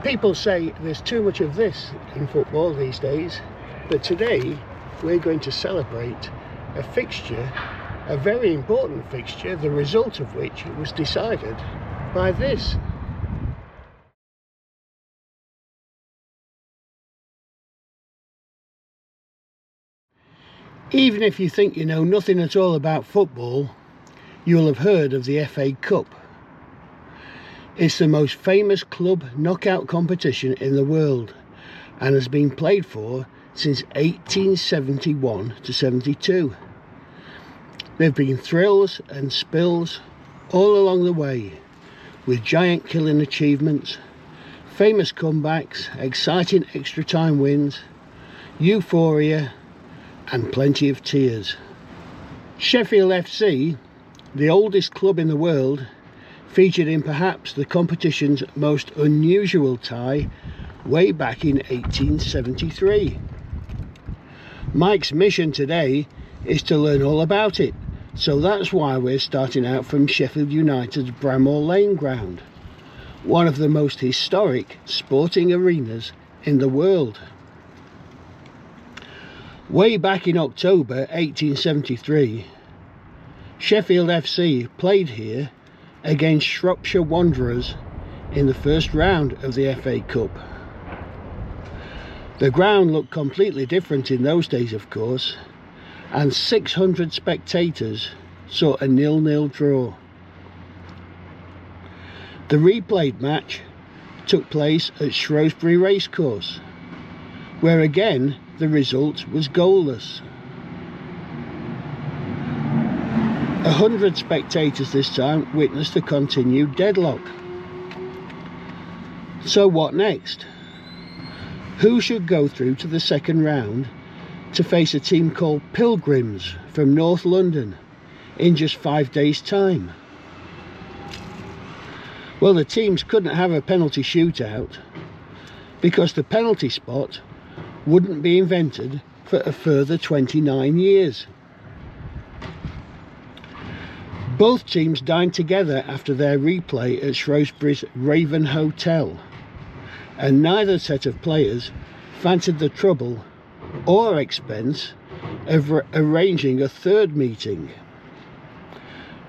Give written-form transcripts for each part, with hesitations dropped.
People say there's too much of this in football these days, but today we're going to celebrate a fixture, a very important fixture, the result of which was decided by this. Even if you think you know nothing at all about football, you'll have heard of the FA Cup. It's the most famous club knockout competition in the world and has been played for since 1871 to 72. There have been thrills and spills all along the way, with giant killing achievements, famous comebacks, exciting extra time wins, euphoria and plenty of tears. Sheffield FC, the oldest club in the world, featured in perhaps the competition's most unusual tie way back in 1873. Mike's mission today is to learn all about it, so that's why we're starting out from Sheffield United's Bramall Lane ground, one of the most historic sporting arenas in the world. Way back in October 1873, Sheffield FC played here against Shropshire Wanderers in the first round of the FA Cup. The ground looked completely different in those days, of course, and 600 spectators saw a 0-0 draw. The replayed match took place at Shrewsbury Racecourse, where again the result was goalless. 100 spectators this time witnessed the continued deadlock. So what next? Who should go through to the second round to face a team called Pilgrims from North London in just 5 days' time? Well, the teams couldn't have a penalty shootout because the penalty spot wouldn't be invented for a further 29 years. Both teams dined together after their replay at Shrewsbury's Raven Hotel, and neither set of players fancied the trouble or expense of arranging a third meeting.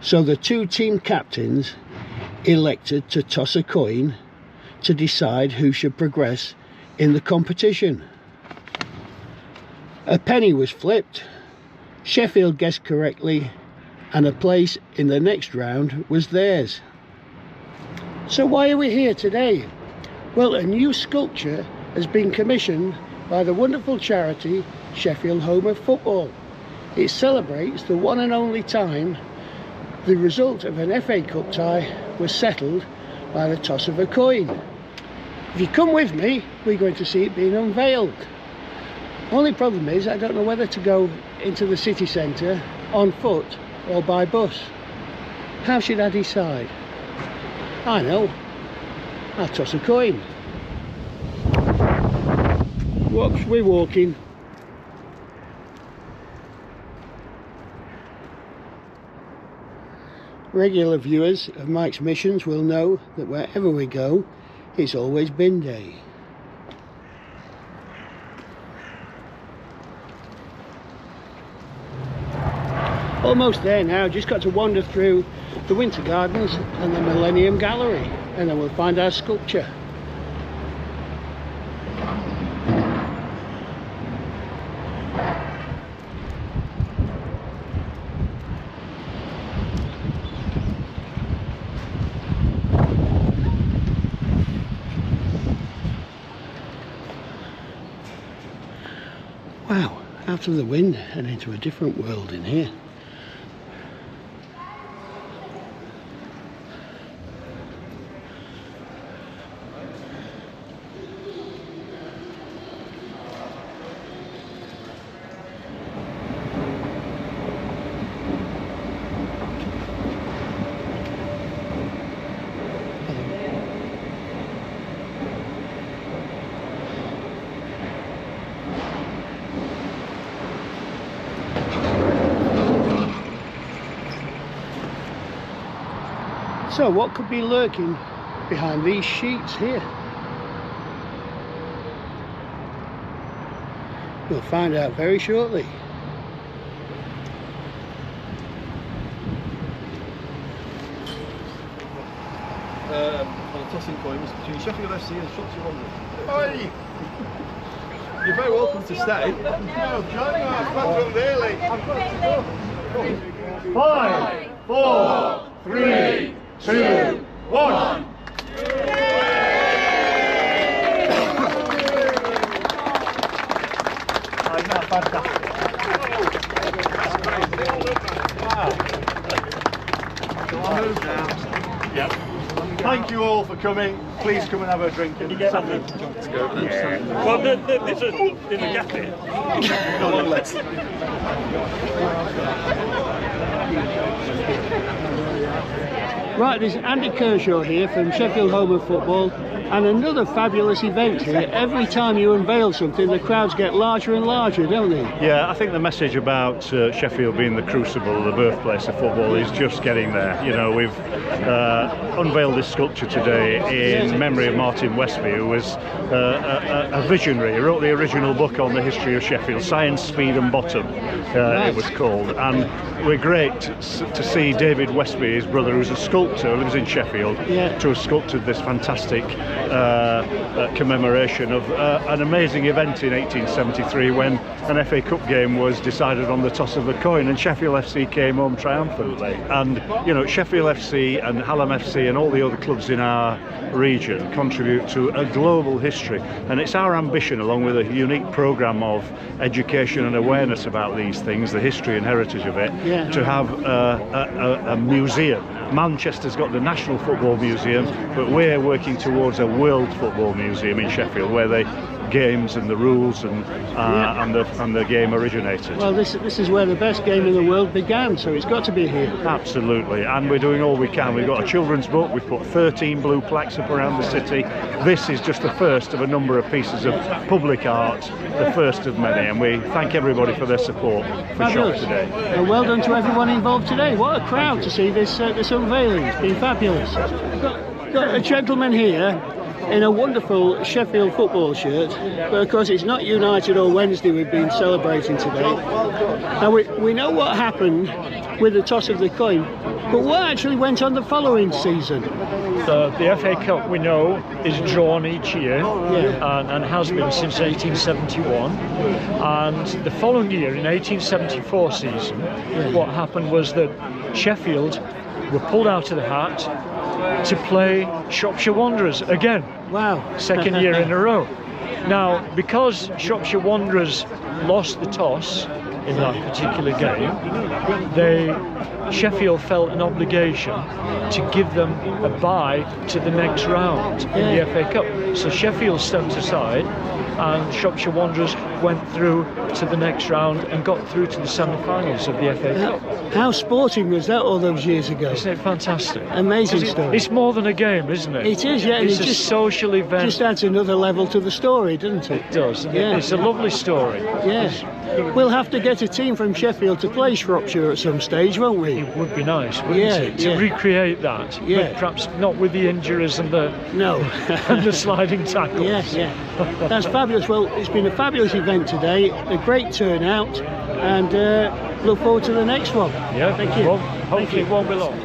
So the two team captains elected to toss a coin to decide who should progress in the competition. A penny was flipped, Sheffield guessed correctly, and a place in the next round was theirs. So why are we here today? Well, a new sculpture has been commissioned by the wonderful charity Sheffield Home of Football. It celebrates the one and only time the result of an FA Cup tie was settled by the toss of a coin. If you come with me, we're going to see it being unveiled. Only problem is I don't know whether to go into the city centre on foot or by bus. How should I decide? I know, I'll toss a coin. Whoops, we're walking. Regular viewers of Mike's Missions will know that wherever we go, it's always bin day. Almost there now, just got to wander through the Winter Gardens and the Millennium Gallery, and then we'll find our sculpture. Wow, out of the wind and into a different world in here. So what could be lurking behind these sheets here? We'll find out very shortly. On a tossing coin between Sheffield FC and Shropshire Wanderers. Oi! You're very welcome to stay. No, John, I've got from early. 5, 4, 3, 2, 1. Yep. Thank you all for coming. Please come and have a drink. Can you get something? Let's go. Yeah. Well, there's a in the cafe. No, let's. Right, there's Andy Kershaw here from Sheffield Home of Football, and another fabulous event here. Every time you unveil something, the crowds get larger and larger, don't they? Yeah, I think the message about Sheffield being the crucible, the birthplace of football, is just getting there. You know, we've unveiled this sculpture today in memory of Martin Westby, who was a visionary. He wrote the original book on the history of Sheffield, Science, Speed and Bottom, it was called. And we're great to see David Westby, his brother, who's a sculptor, lives in Sheffield, to have sculpted this fantastic commemoration of an amazing event in 1873 when an FA Cup game was decided on the toss of a coin, and Sheffield FC came home triumphantly. And you know, Sheffield FC and Hallam FC and all the other clubs in our region contribute to a global history, and it's our ambition, along with a unique programme of education and awareness about these things, the history and heritage of it, to have a museum. Manchester's got the National Football Museum, but we're working towards a World Football Museum in Sheffield, where the games and the rules and the game originated. Well, this is where the best game in the world began, so it's got to be here. Absolutely, and we're doing all we can. We've got a children's book, we've put 13 blue plaques up around the city. This is just the first of a number of pieces of public art, the first of many, and we thank everybody for their support for Shop today. And well done to everyone involved today. What a crowd to see this unveiling. It's been fabulous. Got a gentleman here in a wonderful Sheffield football shirt, but of course it's not United or Wednesday we've been celebrating today. Now we know what happened with the toss of the coin, but what actually went on the following season? The FA Cup, we know, is drawn each year and has been since 1871. And the following year, in 1874 season, what happened was that Sheffield were pulled out of the hat to play Shropshire Wanderers again. Wow. Second year in a row. Now, because Shropshire Wanderers lost the toss in that particular game, Sheffield felt an obligation to give them a bye to the next round in the FA Cup. So Sheffield stepped aside and Shropshire Wanderers went through to the next round and got through to the semi-finals of the FA Cup. How sporting was that all those years ago? Isn't it fantastic? Amazing story. It's more than a game, isn't it? It is, yeah. It's a social event. Just adds another level to the story, doesn't it? It does. It's a lovely story. Yes. We'll have to get a team from Sheffield to play Shropshire at some stage, won't we? It would be nice, wouldn't it? To recreate that. But perhaps not with the injuries and the and the sliding tackles. That's fabulous. Well, it's been a fabulous event today, a great turnout, and look forward to the next one. Yeah, thank you. Well, hopefully it won't be long.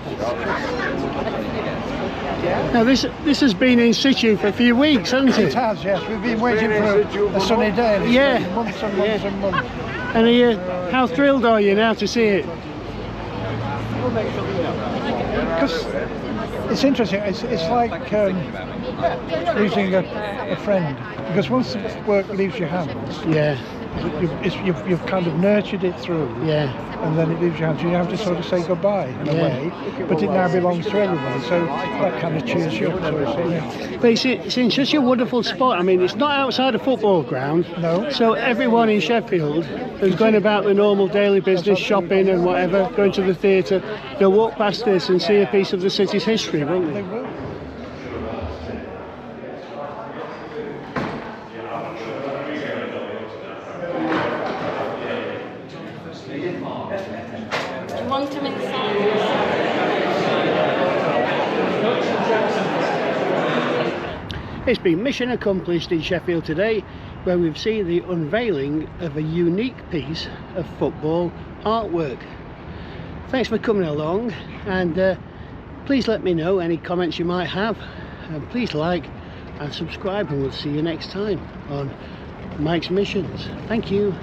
Now this has been in situ for a few weeks, hasn't it? It has, yes. We've been waiting for a sunny day. And it's been months and months and months. And how thrilled are you now to see it? Because it's interesting. It's like losing a friend. Because once the work leaves your hands, you've kind of nurtured it through, and then it leaves your hands. You have to sort of say goodbye in a way, but it now belongs to everyone. So that kind of cheers you up. But it's in such a wonderful spot. I mean, it's not outside a football ground. No. So everyone in Sheffield who's going about the normal daily business, shopping and whatever, going to the theatre, they'll walk past this and see a piece of the city's history, won't they? They will. Want them inside? It's been mission accomplished in Sheffield today, where we've seen the unveiling of a unique piece of football artwork. Thanks for coming along, and please let me know any comments you might have, and please like and subscribe, and we'll see you next time on Mike's Missions. Thank you.